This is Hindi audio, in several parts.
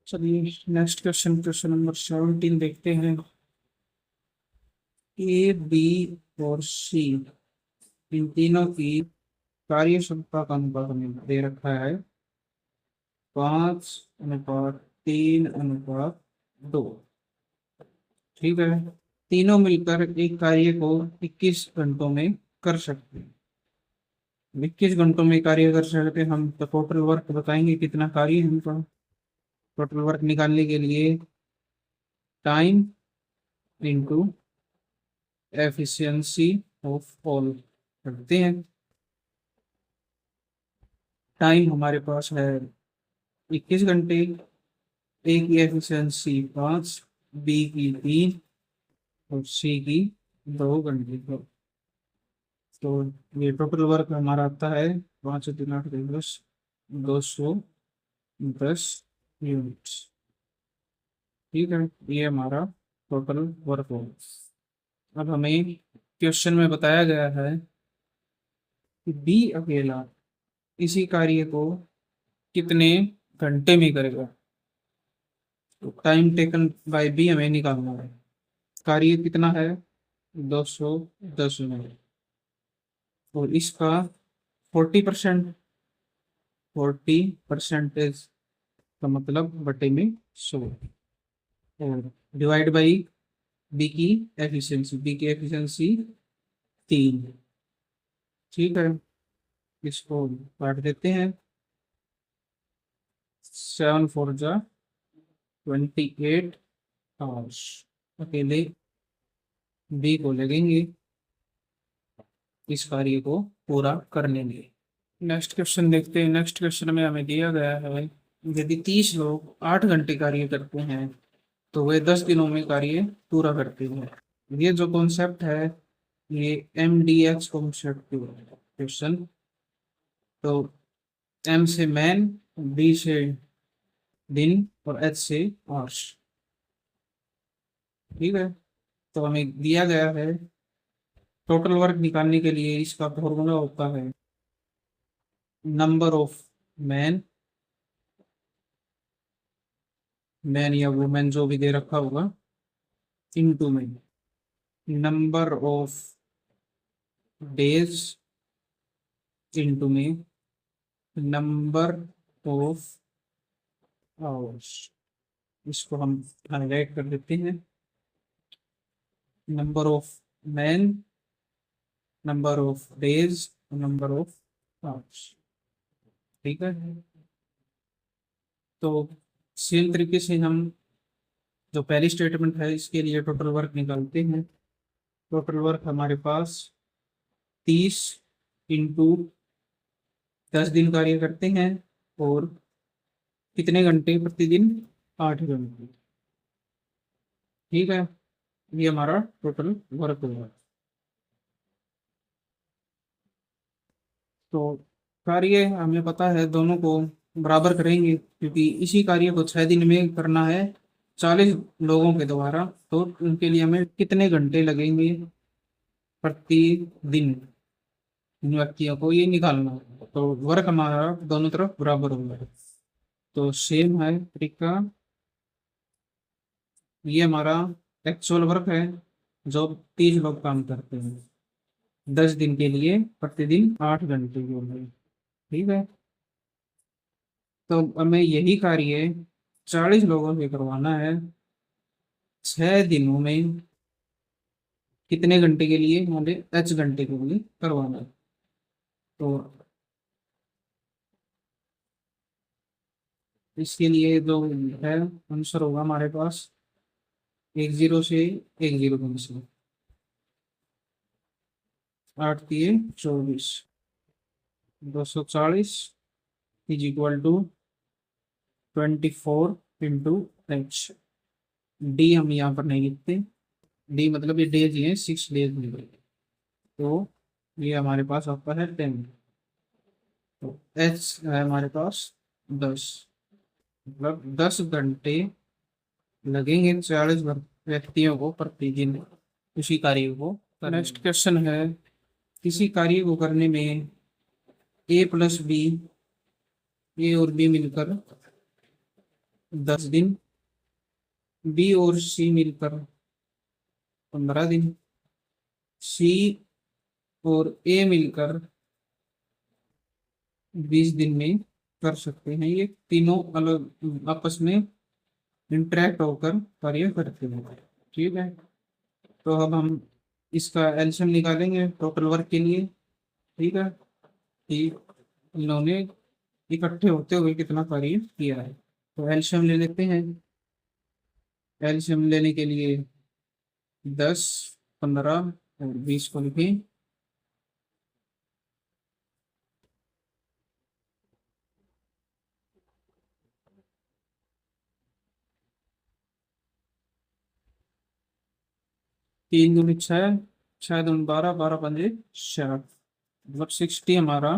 चलिए नेक्स्ट क्वेश्चन, क्वेश्चन नंबर 17 देखते हैं। ए, बी और सी, इन तीनों की कार्य क्षमता का अनुपात हमें दे रखा है 5:3:2। ठीक है। तीनों मिलकर एक कार्य को 21 घंटों में कर सकते हैं। 21 घंटों में कार्य कर सकते हैं हम, तो टोटल वर्क बताएंगे कितना कार्य है हमको। टोटल वर्क निकालने के लिए time into efficiency of all करते हैं। टाइम हमारे पास है 21 घंटे, ए की एफिशिएंसी 5, बी की 3 और सी की 2 घंटे। तो ये टोटल वर्क हमारा आता है 5×3=10, 210 यूनिट्स। ठीक है, ये हमारा टोटल वर्क होगा। अब हमें क्वेश्चन में बताया गया है कि बी अकेला इसी कार्य को कितने घंटे में करेगा। तो टाइम टेकन बाय बी हमें निकालना है। कार्य कितना है, 210 मिनट, और इसका 40%, 40% का मतलब बटे में 100, और डिवाइड बाई बी की एफिशिएंसी 3। ठीक है, इसको काट देते हैं। 7×4=28 आवर्स अकेले बी को लगेंगे इस कार्य को पूरा करने में। नेक्स्ट क्वेश्चन देखते हैं। नेक्स्ट क्वेश्चन में हमें दिया गया है, यदि 30 लोग 8 घंटे कार्य करते हैं तो वे 10 दिनों में कार्य पूरा करते हैं। ये जो कॉन्सेप्ट है, ये MDX कॉन्सेप्ट क्वेश्चन। तो M से मैन, B से दिन और H से आवर्स। ठीक है, तो हमें दिया गया है टोटल वर्क निकालने के लिए इसका फॉर्मूला होता है नंबर ऑफ मैन, मैन या वुमेन जो भी दे रखा होगा, इनटू में नंबर ऑफ डेज, इनटू में नंबर ऑफ आवर्स। इसको हम हाईलाइट कर देते हैं। Number of man, number of days, number of hours. ठीक है, तो सेम तरीके से हम जो पहली स्टेटमेंट है इसके लिए टोटल वर्क निकालते हैं। टोटल वर्क हमारे पास 30 इंटू 10 दिन कार्य करते हैं, और कितने घंटे प्रतिदिन, 8 घंटे। ठीक है, ये हमारा टोटल वर्क होगा। तो कार्य हमें पता है दोनों को बराबर करेंगे, क्योंकि इसी कार्य को 6 दिन में करना है 40 लोगों के द्वारा। तो उनके लिए हमें कितने घंटे लगेंगे प्रतिदिन, इन व्यक्तियों को ये निकालना है। तो वर्क हमारा दोनों तरफ बराबर होगा। तो सेम है तरीका, ये हमारा एक्चुअल वर्क है जो 30 लोग काम करते हैं 10 दिन के लिए, प्रतिदिन 8 घंटे के लिए। ठीक है, तो हमें यही कार्य 40 लोगों से करवाना है 6 दिनों में, कितने घंटे के लिए, हमें H घंटे के लिए करवाना है। तो इसके लिए जो है आंसर होगा हमारे पास 10 से 10 कम से 8×3=24, 240 =24 × H। डी हम यहाँ पर नहीं लिखते, डी मतलब ये डेज ही है, 6 डेज में। तो ये हमारे पास आपका है 10। तो एच है हमारे पास 10, मतलब 10 घंटे लगेंगे 40 व्यक्तियों को प्रतिदिन उसी कार्य को। नेक्स्ट क्वेश्चन है, किसी कार्य को करने में A + B, ए और बी मिलकर 10 दिन, बी और सी मिलकर 15 दिन, सी और ए मिलकर 20 दिन में कर सकते हैं। ये तीनों अलग आपस में इंटरेक्ट होकर कार्य करते हैं। ठीक है, तो अब हम इसका एलसीएम निकालेंगे टोटल वर्क के लिए। ठीक है, कि इन्होंने इकट्ठे होते हुए कितना कार्य किया है। तो एलसीएम ले लेते हैं। एलसीएम लेने के लिए 10, 15 और 20 को लिखें। तीन दूनी छः, छः दूनी 12, 12 पंजे 60, मतलब 60 हमारा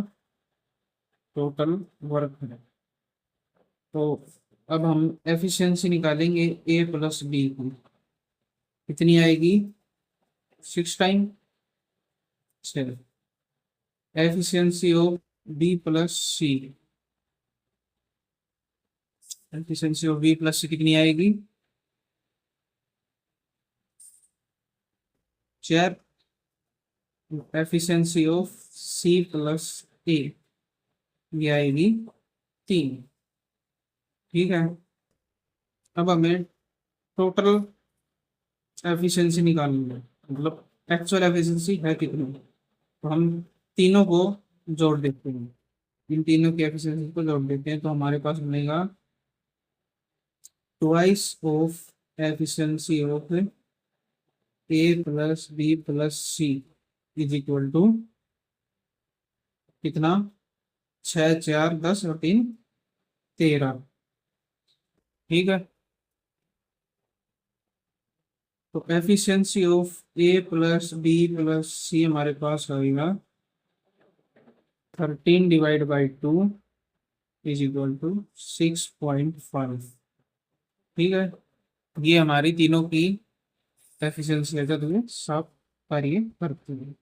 टोटल वर्क है। तो अब हम एफिशिएंसी निकालेंगे ए प्लस बी की। कितनी आएगी? 6 time 6। Efficiency of B plus C, efficiency of B plus C कितनी आएगी? 4। Efficiency of C plus A, ये आएगी 3। ठीक है, अब हमें टोटल एफिशिएंसी निकालनी है, मतलब एक्चुअल एफिशिएंसी है कितनी। तो हम तीनों को जोड़ देते हैं, इन तीनों की एफिशिएंसी को जोड़ देते हैं, तो हमारे पास बनेगा twice of efficiency of A plus B plus C is equal to कितना? 6, 4, 10 और 3, 13। ठीक है, तो efficiency of A plus B plus C हमारे पास आएगा 13/2 इज इक्वल टू 6.5। ठीक है, ये हमारी तीनों की एफिशिएंसी है जो तुम्हें सब कार्य करती है।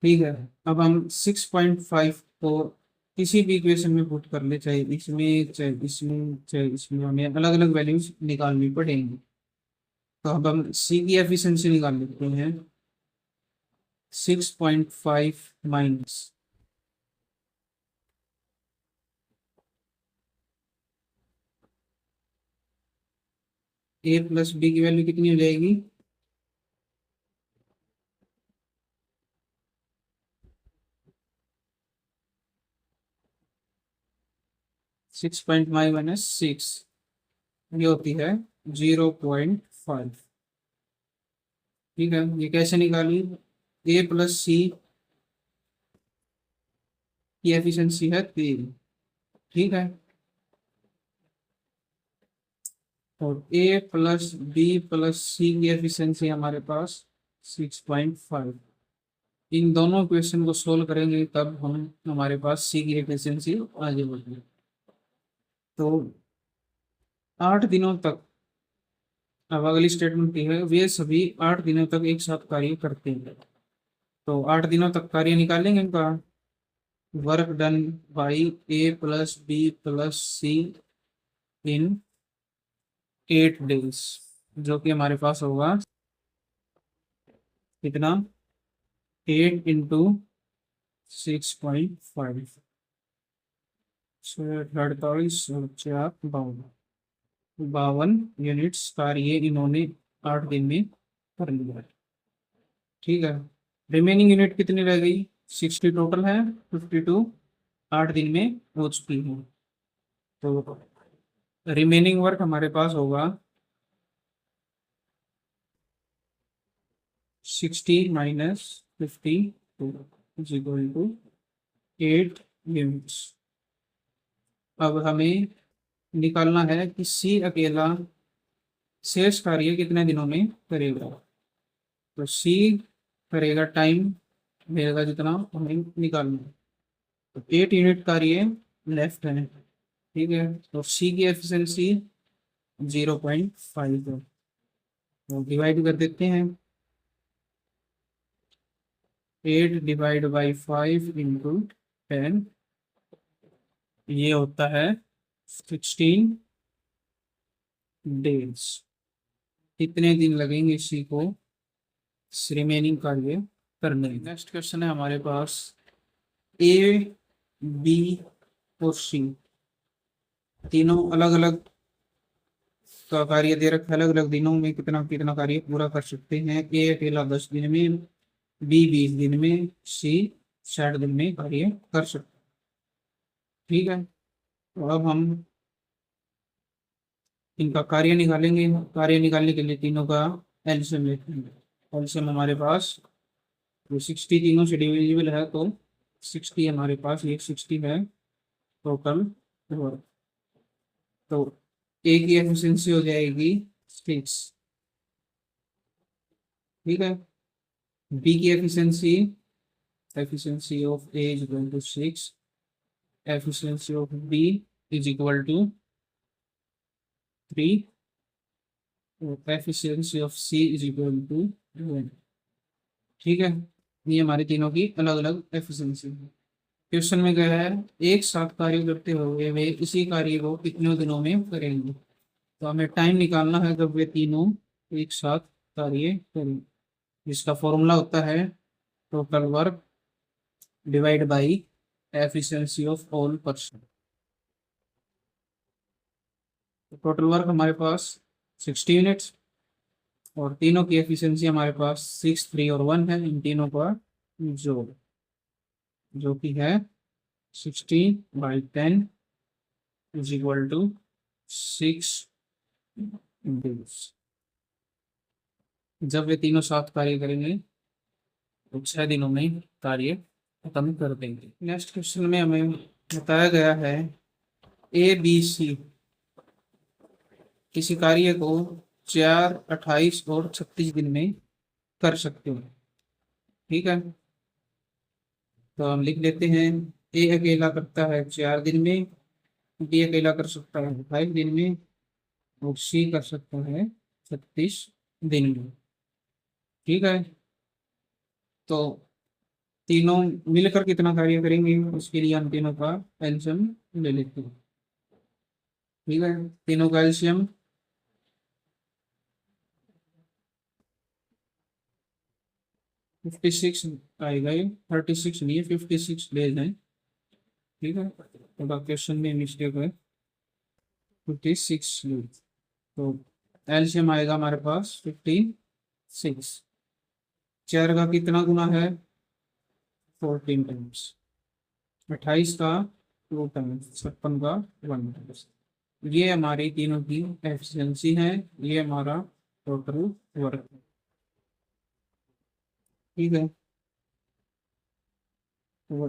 ठीक है, अब हम 6.5 को किसी भी इक्वेशन में पुट कर ले, चाहे इसमें चाहे इसमें चाहे इसमें, हमें अलग अलग वैल्यूज निकालनी पड़ेंगी। तो अब हम सी की एफिशिएंसी निकाल लेते हैं। 6.5 माइनस ए प्लस बी की वैल्यू कितनी हो जाएगी? 6.5 माइनस 6, ये होती है 0.5। ठीक है, ये कैसे निकाली? ए प्लस सी की एफिशिएंसी है 3। ठीक है, और ए प्लस बी प्लस सी की एफिशिएंसी हमारे पास 6.5। इन दोनों क्वेश्चन को सोल्व करेंगे तब हम हमारे पास सी की एफिशिएंसी आ जाएगी। तो 8 दिनों तक, अब अगली स्टेटमेंट की है, वे सभी 8 दिनों तक एक साथ कार्य करते हैं। तो 8 दिनों तक कार्य निकालेंगे इनका। Work done by A plus B plus C in 8 days, जो कि हमारे पास होगा कितना? 8 इंटू 6.5, 48 और 4 52, 52 यूनिट्स कार्य इन्होंने 8 दिन में कर लिया है। ठीक है, रिमेनिंग यूनिट कितनी रह गई? 60 टोटल है, 52 8 दिन में हो चुकी है। तो रिमेनिंग वर्क हमारे पास होगा 60 minus 52 is equal to 8 units. अब हमें निकालना है कि सी अकेला शेष कार्य कितने दिनों में करेगा। तो सी करेगा टाइम लेगा जितना हमें निकालना है। तो 8 यूनिट कार्य लेफ्ट है। ठीक है, तो सी की एफिशिएंसी 0.5 है, तो डिवाइड कर देते हैं। 8 डिवाइड बाई 5 इंटू 10, ये होता है 16 डेज, कितने दिन लगेंगे इसी को रिमेनिंग कार्य करने में। नेक्स्ट क्वेश्चन है हमारे पास, ए बी और सी तीनों अलग अलग का कार्य दे रखा है, अलग अलग दिनों में कितना कितना कार्य पूरा कर सकते हैं। ए अकेला 10 दिन में, बी 20 दिन में, सी 60 दिन में कार्य कर सकते हैं। ठीक है, तो अब हम इनका कार्य निकालेंगे। कार्य निकालने के लिए तीनों का एलसीएम लेते हैं। एलसीएम हमारे पास तो 60 तीनों से डिविजिबल है, तो 60 हमारे पास, ये 60 है टोटल वर्क। तो ए की एफिशिएंसी हो जाएगी 6। ठीक है, बी की efficiency, efficiency of A is equal to 6, efficiency of B is equal to 3, efficiency of C is equal to 1। ठीक है, ये हमारी तीनों की अलग अलग एफिशिएंसी है। क्वेश्चन में क्या है, एक साथ कार्य करते हुए वे इसी कार्य को कितने दिनों में करेंगे। तो हमें टाइम निकालना है जब वे तीनों एक साथ कार्य करें, जिसका फॉर्मूला होता है total work divide by efficiency of all person. Total work हमारे पास 60 यूनिट्स और तीनों की एफिशिएंसी हमारे पास 6, 3 और 1 है। इन तीनों का जोड़ जो कि है 60/10 इज इक्वल टू 6 डेज। जब वे तीनों साथ कार्य करेंगे तो 6 दिनों में कार्य खत्म कर देंगे। नेक्स्ट क्वेश्चन में हमें बताया गया है, ए बी सी किसी कार्य को 4, 28 और 36 दिन में कर सकते हैं। ठीक है, तो हम लिख लेते हैं, ए अकेला करता है 4 दिन में, बी अकेला कर सकता है 28 दिन में और सी कर सकता है 36 दिन में। ठीक है, तो तीनों मिलकर कितना कार्य करेंगे, उसके लिए हम तीनों का एलसीएम ले लेते हैं। ठीक है, तीनों का एलसीएम 56 आएगा, ये 36 नहीं 56 डेज है। ठीक है, थोड़ा क्वेश्चन में मिस्टेक है, 56 डेज। तो एलसीएम आएगा हमारे पास 56। 4 का कितना गुना है, 14 टाइम्स, 28 का 2 टाइम्स, 56 का 1 टाइम्स। ये हमारी तीनों की एफिशिएंसी है, ये हमारा टोटल वर्क है। ठीक है, तो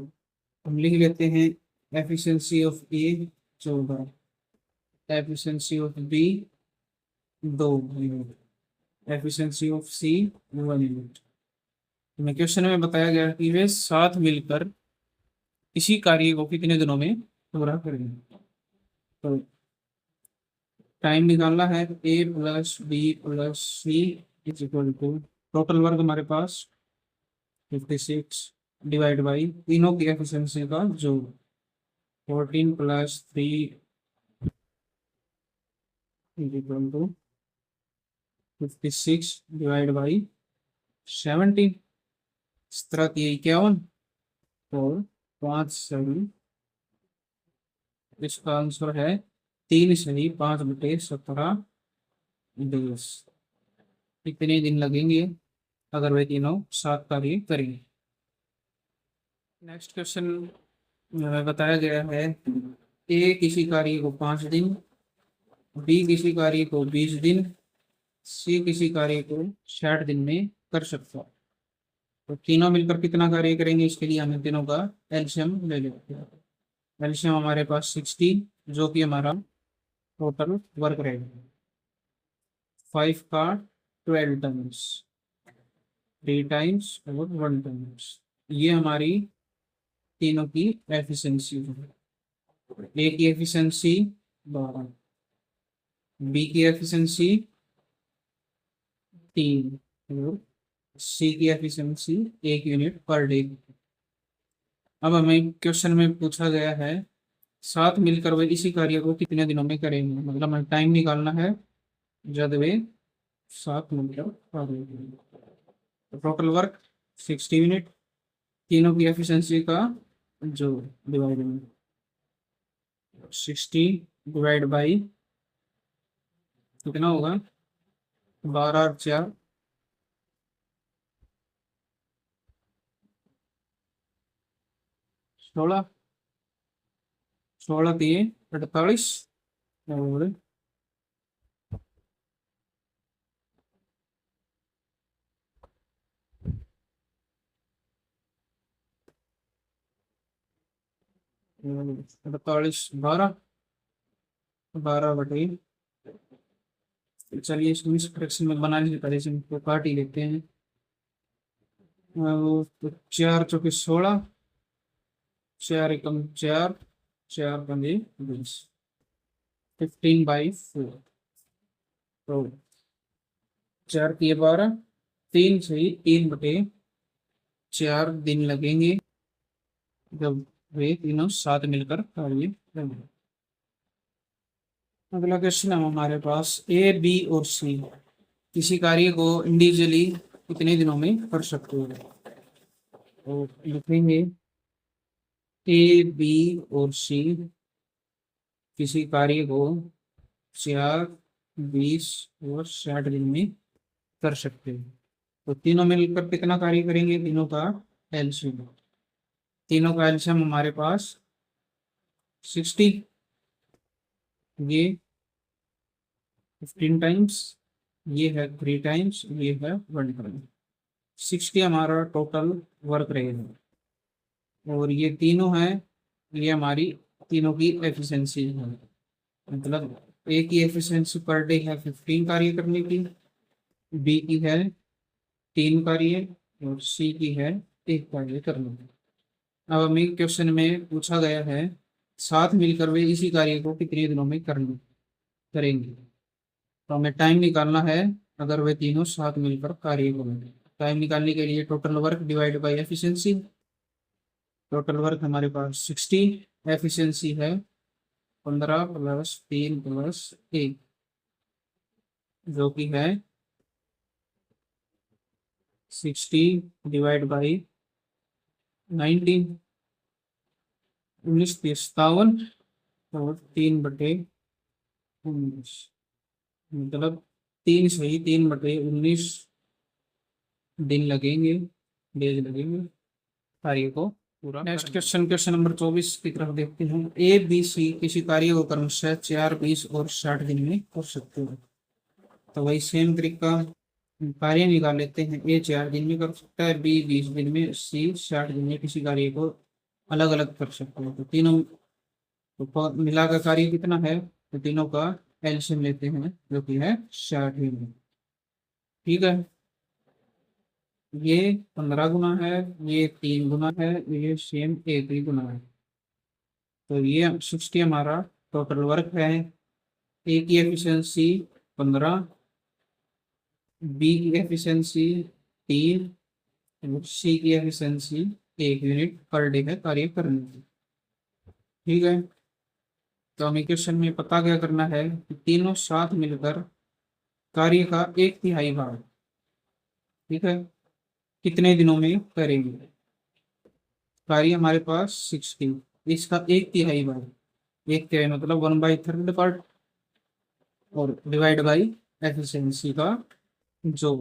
हम लिख लेते हैं, efficiency of A 14, efficiency of B 2 unit, efficiency of C 1 unit. हमें क्वेश्चन में बताया गया कि वे साथ मिलकर इसी कार्य को कितने दिनों में पूरा करेंगे। तो टाइम निकालना है, A plus B plus C is equal to total work हमारे पास 56 डिवाइड बाई तीनों की एफिशिएंसी का जो 14 plus 3 is equal to 56 divide by 17, 51 और 5 सही। इसका आंसर है 3 सही, 5/17 डेज। कितने दिन लगेंगे अगर वे तीनों साथ कार्य करेंगे। नेक्स्ट क्वेश्चन में बताया गया है, ए किसी कार्य को 5 दिन, बी किसी कार्य को 20 दिन, सी किसी कार्य को 60 दिन में कर सकता है। तो तीनों मिलकर कितना कार्य करेंगे, इसके लिए हमें तीनों का एलसीएम ले लेते हैं। एलसीएम हमारे पास 60 जो कि हमारा टोटल वर्क रहेगा, 5 का 12 टाइम्स, 3 टाइम्स और 1 टाइम्स। ये हमारी तीनों की एफिशिएंसी है। ए की एफिशिएंसी 12, बी की एफिशिएंसी 3 और सी की एफिशिएंसी 1 यूनिट पर डे। अब हमें क्वेश्चन में पूछा गया है साथ मिलकर वे इसी कार्य को कितने दिनों में करेंगे, मतलब हमें टाइम निकालना है जब वे साथ मिलकर कार्य करेंगे। तो टोटल वर्क 60 मिनट, तीनों की एफिशिएंसी का जो डिवाइड में 60 डिवाइड बाई कितना होगा, 12 और 4 16, 16 × 3 = 48 और 48 12, 12/3। चलिए इसको इस फ्रैक्शन में बनाने से पहले इसको काट ही लेते हैं। तो 4 × 4 = 16, 4 × 4, 4 × 20, 15/4। तो 4 × 12, 3 से 3/4 दिन लगेंगे जब वे तीनों साथ मिलकर कार्य करेंगे। अगला क्वेश्चन है हमारे पास, ए बी और सी किसी कार्य को इंडिविजुअली कितने दिनों में कर सकते हैं। तो लिखेंगे ए बी और सी किसी कार्य को 4, 20 और 60 दिन में कर सकते हैं। तो तीनों मिलकर कितना कार्य करेंगे, तीनों का एलसीएम। तीनों का एलसीएम हमारे पास 60, ये 15 टाइम्स, ये है 3 टाइम्स, ये है 1 टाइम। 60 हमारा टोटल वर्क रहेगा और ये तीनों है, ये हमारी तीनों की एफिशिएंसी है। मतलब ए की एफिशिएंसी पर डे है 15 कार्य करने की, बी की है 3 कार्य और सी की है 1 कार्य करने की। अब हमें क्वेश्चन में पूछा गया है साथ मिलकर वे इसी कार्य को कितने दिनों में करेंगे। तो हमें टाइम निकालना है अगर वे तीनों साथ मिलकर कार्य करेंगे। टाइम निकालने के लिए total work divide by efficiency. Total work हमारे पास 60, एफिशिएंसी है 15 + 3 + 1 जो कि है 60 डिवाइड बाई 19, 19×57 और 3/19, मतलब 3 से ही 3/19 दिन लगेंगे, डेज लगेंगे कार्य को पूरा। नेक्स्ट क्वेश्चन, क्वेश्चन नंबर 24 की तरफ देखते हैं। ए बी सी किसी कार्य को क्रमशः 4, 20 और 60 दिन में कर सकते हैं। तो वही सेम तरीका कार्य निकाल लेते हैं। ए 4 दिन में कर सकता है, बी 20 दिन में, सी 60 दिन में किसी कार्य को अलग अलग कर सकते हैं। तो तीनों तो मिला का कार्य कितना है, तो तीनों का एलसीएम लेते हैं जो कि है 60 दिन। ठीक है, ये 15 गुना है, ये 3 गुना है, ये सेम 1 ही गुना है। तो ये 60 हमारा टोटल वर्क है। ए की एफिशिएंसी 15, बी की एफिशिएंसी 3 और सी की एफिशिएंसी 1 यूनिट पर डे है कार्य करने की। ठीक है, तो हमें क्वेश्चन में पता क्या करना है कि तीनों साथ मिलकर कार्य का 1/3 भाग, ठीक है, कितने दिनों में करेंगे। कार्य हमारे पास 60, इसका 1/3 भाग, 1/3 मतलब 1/3 पार्ट और डिवाइड बाई एफिशिएंसी का जो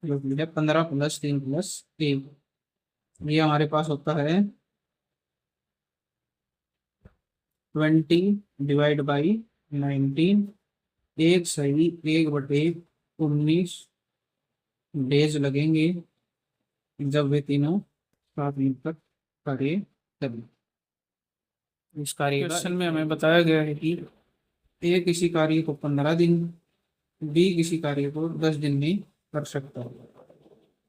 भी है 15 + 3 + 1, ये हमारे पास होता है 20 डिवाइड बाई 19, 1 सही 1/19 डेज लगेंगे जब वे तीनों साथ मिलकर कार्य करें। इस कार्य क्वेश्चन में हमें बताया गया है कि ए किसी कार्य को 15 दिन, बी किसी कार्य को 10 दिन में कर सकता है।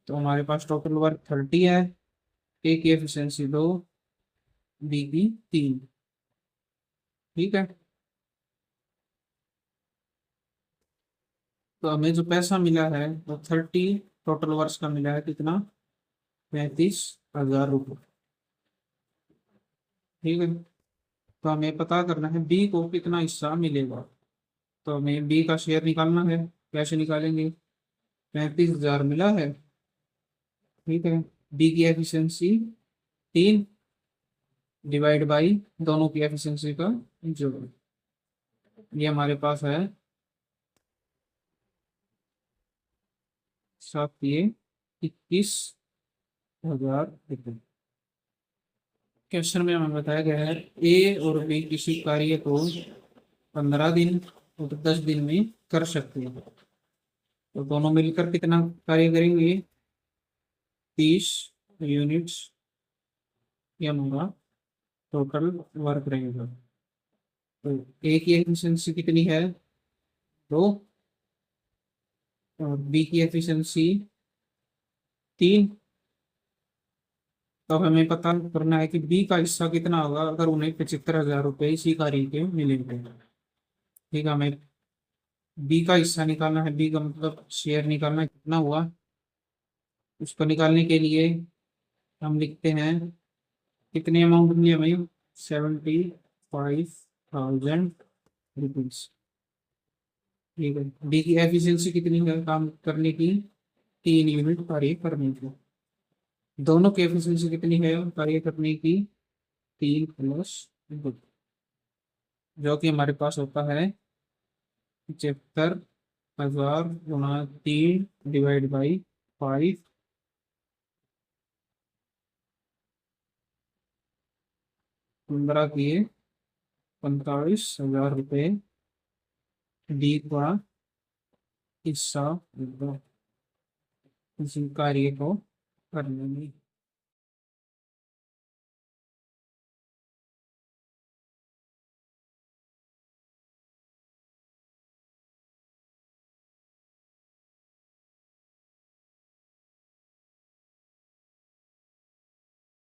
तो हमारे पास टोटल वर्क 30 है, ए की एफिशिएंसी 2, बी की 3। ठीक है, तो हमें जो पैसा मिला है वो 30 टोटल वर्क का मिला है कितना, 35,000 रुपये। ठीक है, तो हमें पता करना है बी को कितना हिस्सा मिलेगा। तो हमें बी का शेयर निकालना है। कैसे निकालेंगे? 35,000 मिला है, ठीक है। बी की एफिशिएंसी 3 डिवाइड बाई दोनों की एफिशिएंसी का जोड़। ये हमारे पास है 21,000 रुपये। क्वेश्चन में हमें बताया गया है ए और बी किसी कार्य को 15 दिन और 10 दिन में कर सकते हैं। तो दोनों मिलकर कितना कार्य करेंगे? 30 यूनिट्स ये हमारा टोटल वर्क रहेगा। तो ए की एफिशिएंसी कितनी है? 2, और बी की एफिशिएंसी 3। तो हमें पता करना है कि बी का हिस्सा कितना होगा अगर उन्हें 75,000 रुपये इसी कार्य के मिलेंगे। ठीक है, हमें बी का हिस्सा निकालना है। बी का मतलब शेयर निकालना है, कितना हुआ उसको निकालने के लिए हम लिखते हैं कितने अमाउंट मिली हमें? 75,000 रुपीज। ठीक है, डी की एफिशिएंसी कितनी है काम करने की? 3 यूनिट कार्य करने की। दोनों की एफिशिएंसी कितनी है कार्य करने की? 3 + 2, जो कि हमारे पास होता है 75,000 गुणा 3 डिवाइड बाई 5। 15 किए 45,000 रुपये डी का हिस्सा होगा इसी कार्य को करने में।